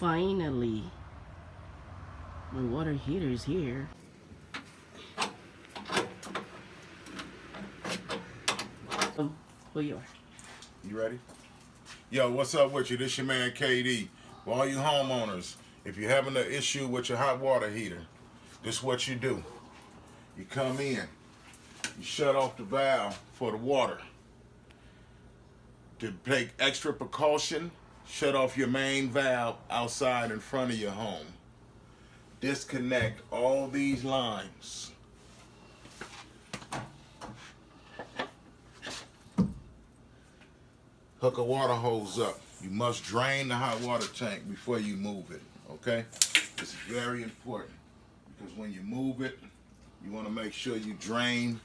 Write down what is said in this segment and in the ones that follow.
Finally, my water heater is here. Who you are? You ready? Yo, what's up with you? This your man KD. For all you homeowners, if you're having an issue with your hot water heater, this is what you do. You come in, you shut off the valve for the water. To take extra precaution, shut off your main valve outside in front of your home. Disconnect all these lines. Hook a water hose up. You must drain the hot water tank before you move it, okay? This is very important because when you move it, you want to make sure you drain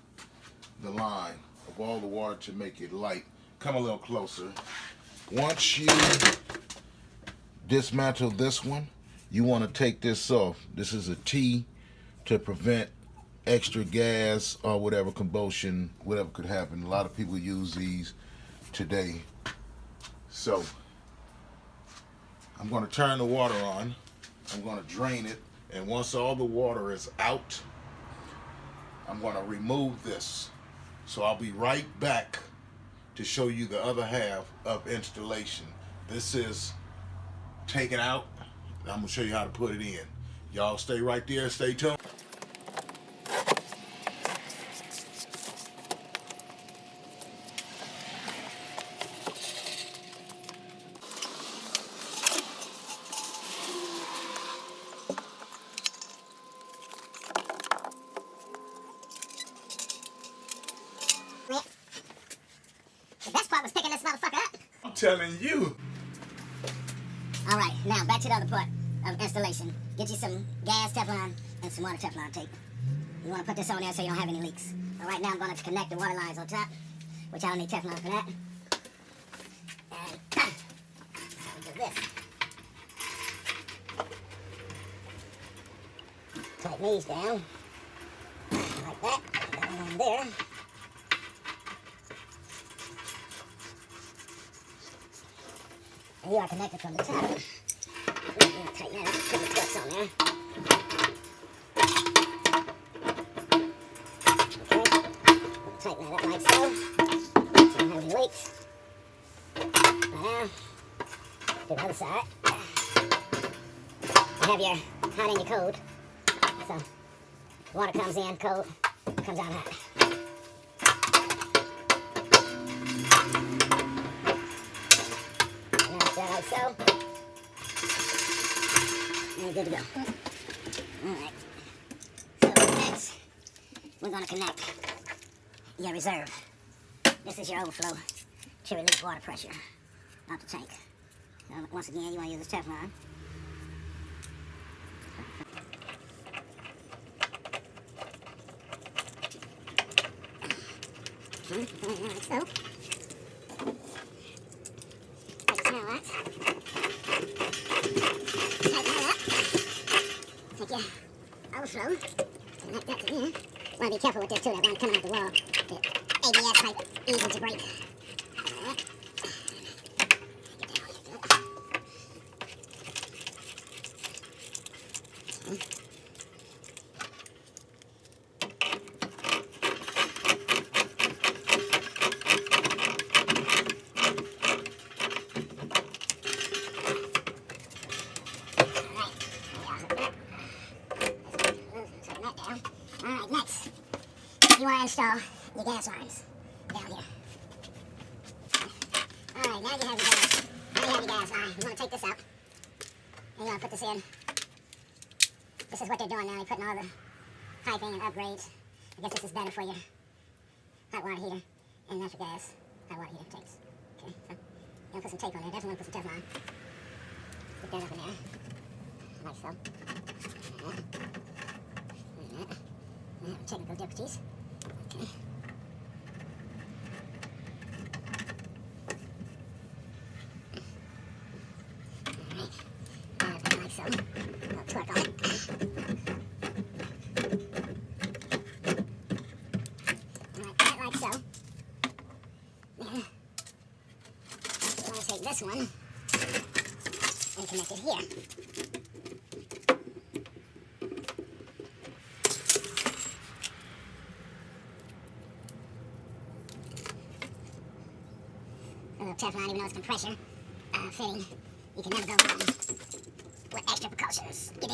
the line of all the water to make it light. Come a little closer. Once you dismantle this one, you want to take this off. This is a T to prevent extra gas or whatever combustion, whatever could happen. A lot of people use these today. So I'm going to turn the water on. I'm going to drain it, and once all the water is out, I'm going to remove this. So I'll be right back to show you the other half of installation. This is taken out. I'm going to show you how to put it in. Y'all stay right there. Stay tuned. The best part was picking this motherfucker up. I'm telling you. All right, now back to the other part of installation. Get you some gas Teflon and some water Teflon tape. You want to put this on there so you don't have any leaks. All right, now I'm going to connect the water lines on top, which I don't need Teflon for that. And do this. Tighten these down like that. Got one there. And you are connected from the top. I'm going to tighten that up, put the clips on there. Okay, tighten that up like so. So you don't have any leaks. Now, do the other side. You have your hot and your cold. So, water comes in cold, comes out hot. Like so. And you're good to go. Alright. So next, we're going to connect your reserve. This is your overflow to release water pressure out the tank. So once again, you want to use this Teflon. Okay, like so. Tighten that up. Take your overflow, connect that to in. Want to be careful with this too, that one coming out the wall. The ABS pipe easy to break. Alright. Alright, next, you want to install your gas lines down here. Alright, now you have your gas. Now you have your gas line. You want to take this out. And you want to put this in. This is what they're doing now. They're putting all the piping and upgrades. I guess this is better for your hot water heater and natural gas hot water heater tanks. Okay, so you want to put some tape on there. Definitely want to put some Teflon. Put that up in there. Like so. Technical difficulties. Okay. Alright. Like so. I'll torque on it. Alright, like so. Now, you want to take this one and connect it here. A little Teflon, even though it's compressor fitting, you can never go wrong with extra precautions. You dig?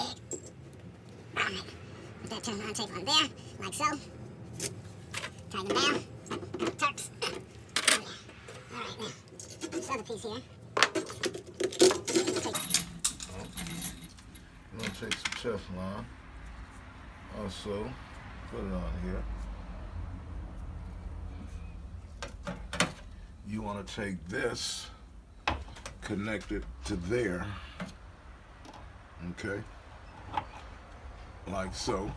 Alright. Put that Teflon tape on there, like so. Tighten them down. Couple tucks. Alright, now, this other piece here. I'm going to take some Teflon. Also, put it on here. You want to take this, connect it to there, okay, like so.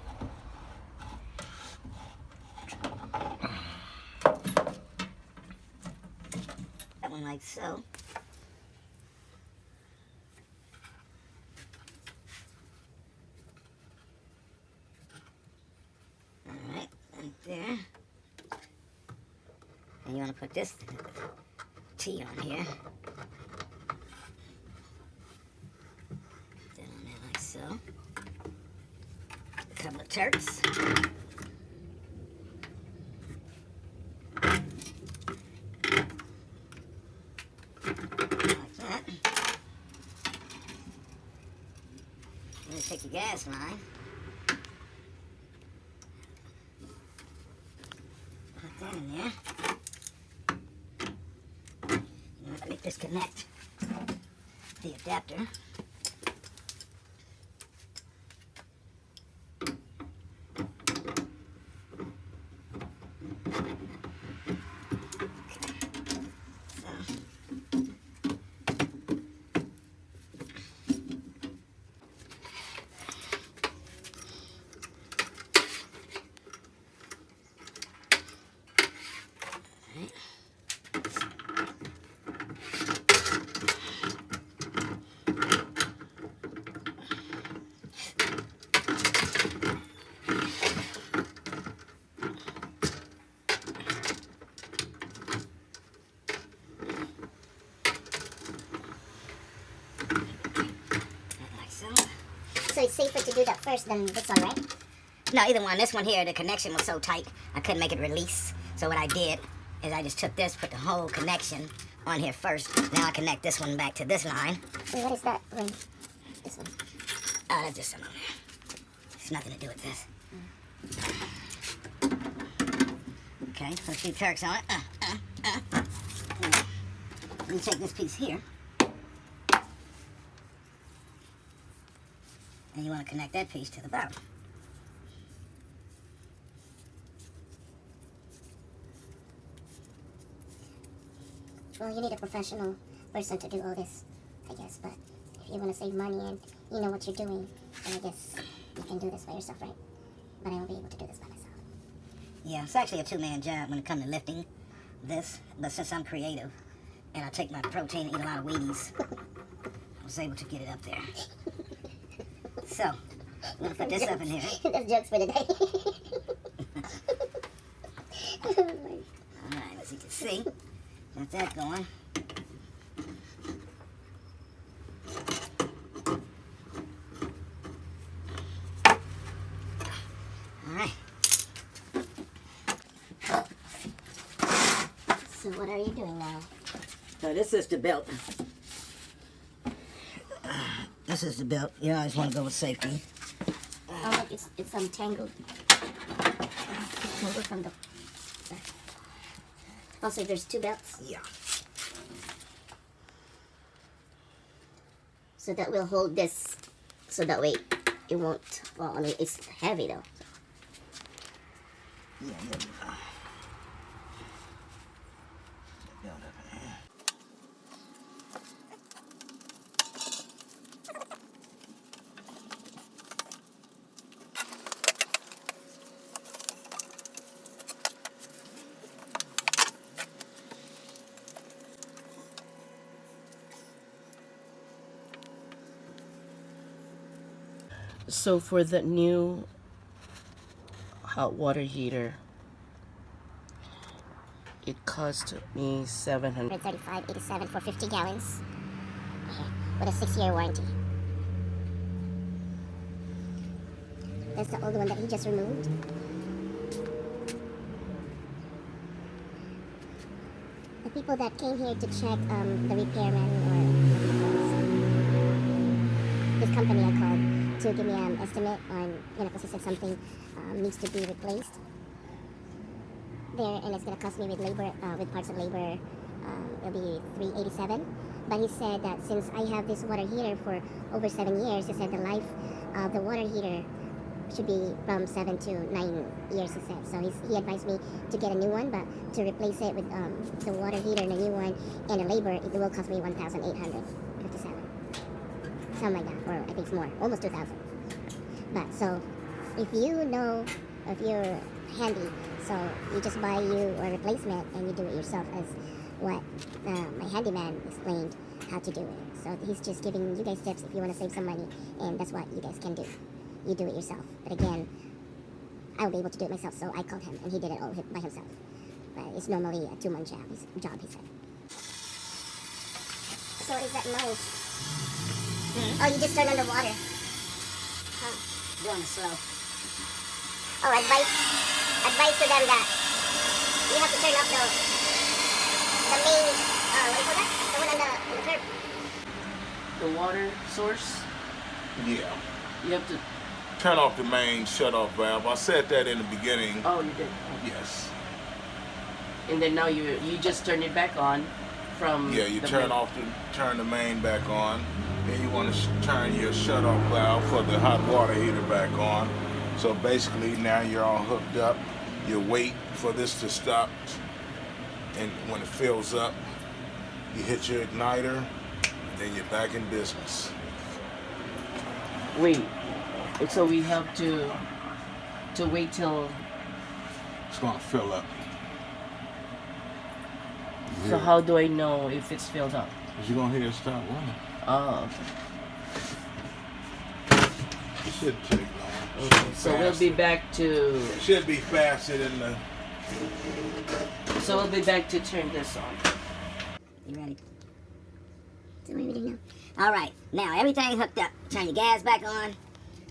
That one like so. Alright, right there. And you want to put this T on here. Put that on there like so. A couple of Turks. Like that. Then take the gas line. Put that in there. Let me disconnect the adapter. So it's safer to do that first than this one, right? No, either one. This one here, the connection was so tight, I couldn't make it release. So what I did is I just took this, put the whole connection on here first. Now I connect this one back to this line. And what is that ring? This one? Oh, that's just some on there. It's nothing to do with this. Okay, put a few Turks on it. Let me take this piece here. And you want to connect that piece to the barrel. Well, you need a professional person to do all this, I guess. But if you want to save money and you know what you're doing, then I guess you can do this by yourself, right? But I won't be able to do this by myself. Yeah, it's actually a two-man job when it comes to lifting this. But since I'm creative and I take my protein and eat a lot of Wheaties, I was able to get it up there. So, I'm going to put this up in here. That's jokes for the day. Alright, as you can see, got that going. Alright. So what are you doing now? So this is the belt. This is the belt. You always want to go with safety. Oh, look, it's tangled. Tangled from the back. Also, there's two belts. Yeah. So that will hold this, so that way it won't fall. I mean, it's heavy though. Yeah. So for the new hot water heater, it cost me $735.87 for 50 gallons. with a 6-year warranty. That's the old one that he just removed. The people that came here to check the repairman or this company I called to give me an estimate on, because he said something needs to be replaced there, and it's going to cost me with labor, with parts and labor, it'll be $387. But he said that since I have this water heater for over 7 years, he said the life of the water heater should be from 7 to 9 years, he said. So he advised me to get a new one, but to replace it with the water heater and a new one and the labor, it will cost me $1,857. Something like that, or I think it's more, almost $2,000. But so, if you know, if you're handy, so you just buy you a replacement and you do it yourself, as what my handyman explained how to do it. So he's just giving you guys tips if you want to save some money, and that's what you guys can do. You do it yourself. But again, I will be able to do it myself, so I called him and he did it all by himself. But it's normally a 2-month job, he said. So is that noise? Oh, you just turned on the water. Huh. Doing it slow. Oh, advice to them that you have to turn off the main, what do you call that? The one on the curb. The water source? Yeah. You have to... Turn off the main shut-off valve. I said that in the beginning. Oh, you did? Yes. And then now you just turn it back on from... Yeah, you turn the main back on. Then you want to turn your shut-off valve for the hot water heater back on. So basically now you're all hooked up. You wait for this to stop. And when it fills up, you hit your igniter, and then you're back in business. Wait. So we have to wait till... It's going to fill up. So how do I know if it's filled up? Because you're going to hear it stop running. Oh, okay. It shouldn't take long. Okay, so we'll be back to... It should be faster than the... So we'll be back to turn this on. You ready? So what are we doing now? Alright, now everything's hooked up. Turn your gas back on.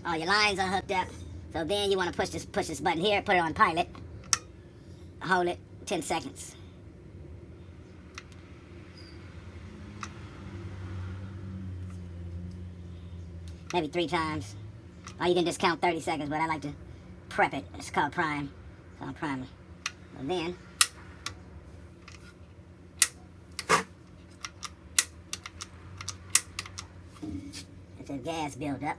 All your lines are hooked up. So then you want to push this button here, put it on pilot. Hold it 10 seconds. Maybe 3 times. Or you can just count 30 seconds, but I like to prep it. It's called prime. So I'm priming. And then it's a gas buildup.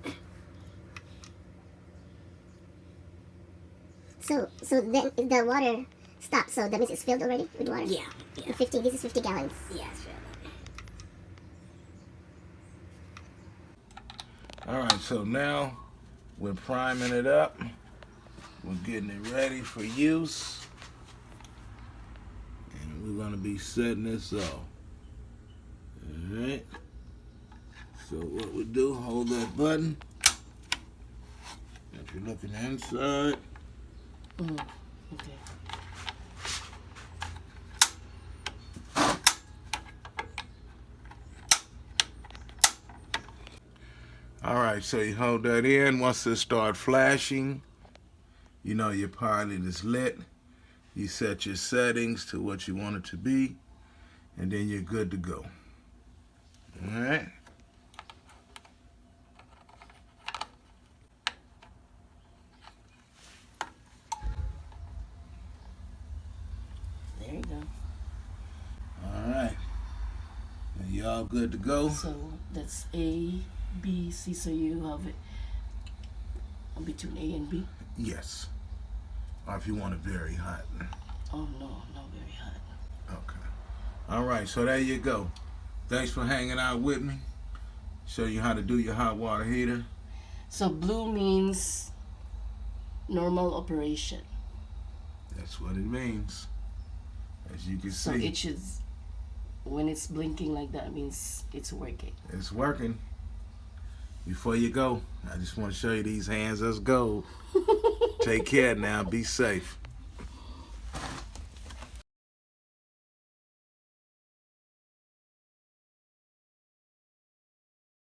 So then the water stops. So that means it's filled already with water. Yeah. 50. This is 50 gallons. Yeah, it's filled up. All right, so now we're priming it up. We're getting it ready for use. And we're going to be setting this off. All right. So what we do, hold that button. If you're looking inside. Okay. All right, so you hold that in. Once it starts flashing, you know your pilot is lit. You set your settings to what you want it to be, and then you're good to go. All right. There you go. All right. And you all good to go? So that's A, B, C. So you have it between A and B? Yes. Or if you want it very hot. Oh, no, not very hot. Okay. All right, so there you go. Thanks for hanging out with me. Show you how to do your hot water heater. So blue means normal operation. That's what it means. As you can So see. it should, when it's blinking like that, means it's working. It's working. Before you go, I just want to show you these hands. Let's go. Take care now. Be safe.